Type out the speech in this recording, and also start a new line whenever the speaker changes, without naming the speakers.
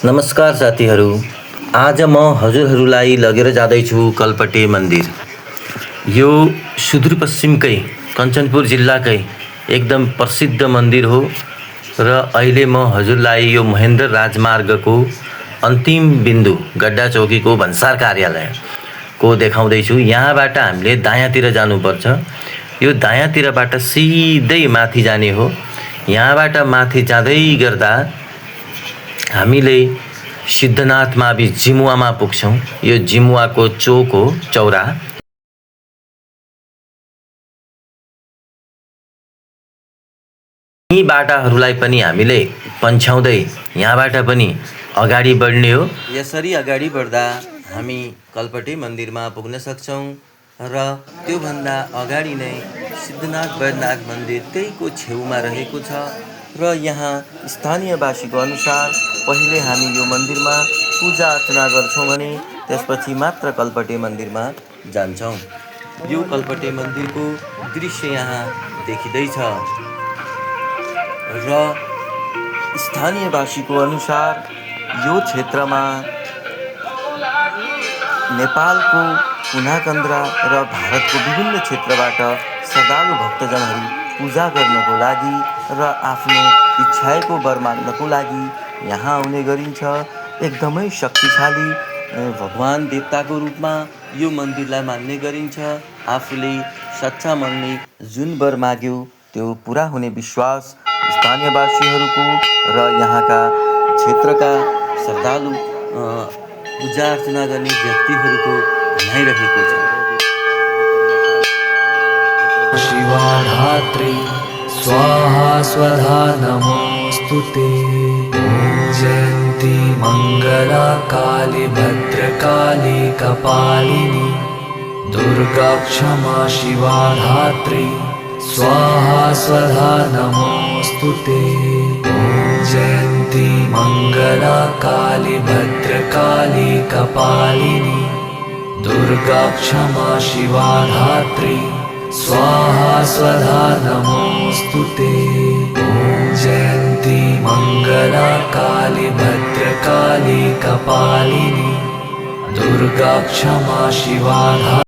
नमस्कार साथीहरू। आज म हजुरहरूलाई लगेर जाँदैछु कल्पटे मन्दिर। यो सुदूरपश्चिमकै कञ्चनपुर जिल्लाकै एकदम प्रसिद्ध मन्दिर हो र अहिले म हजुरलाई यो महेन्द्र राजमार्गको अन्तिम बिन्दु गड्डा चौकीको भन्सार कार्यालयको देखाउँदैछु। यहाँबाट हामीले दायाँतिर जानुपर्छ। यो दायाँतिरबाट सिधै माथि जाने हो। यहाँबाट माथि जाँदै गर्दा हामीले सिद्धनाथ मावि जिमुवामा पुग्छौं। यो जिमुवाको चोक हो, चौराहा। यी बाटाहरूलाई पनि हामीले पन्छ्याउँदै यहाँबाट पनि अगाडि बढ्ने हो। यसरी अगाडि बढ्दा हामी कल्पटे मन्दिरमा पुग्न सक्छौं र त्योभन्दा अगाडि नै सिद्धनाथ बैद्यनाथ मन्दिर त्यहीको छेउमा रहेको छ र यहाँ स्थानीयवासीको अनुसार पहिले हामी यो मन्दिरमा पूजा अर्चना गर्छौं भने त्यसपछि मात्र कल्पटे मन्दिरमा जान्छौं। यो कल्पटे मन्दिरको दृश्य यहाँ देखिँदैछ र स्थानीयवासीको अनुसार यो क्षेत्रमा नेपालको कुनाकन्द्रा र भारतको विभिन्न क्षेत्रबाट श्रद्धालु भक्तजनहरू पूजा गर्नको लागि र आफ्नो इच्छाएको वर माग्नको लागि यहाँ आउने गरिन्छ। एकदमै शक्तिशाली भगवान देवताको रूपमा यो मन्दिरलाई मान्ने गरिन्छ। आफूले सच्चा मनले जुन वर माग्यो त्यो पुरा हुने विश्वास स्थानीयवासीहरूको र यहाँका क्षेत्रका श्रद्धालु पूजा अर्चना गर्ने व्यक्तिहरूको भनाइरहेको छ।
शिवाधात्री स्वाहा स्वधा नमोस्तुते। जयन्ती मंगला काली भद्रकाली कपालिनी। दुर्गा क्षमा शिवाधात्री स्वाहा स्वधा नमोस्तुते। जयन्ती मंगला काली भद्रकाली कपालिनी। दुर्गा क्षमा शिवाधात्री स्वाहा स्वधा नमोस्तुते। जयन्ती मंगला काली भद्रकाली कपालिनी। दुर्गा क्षमा शिवाधात्री।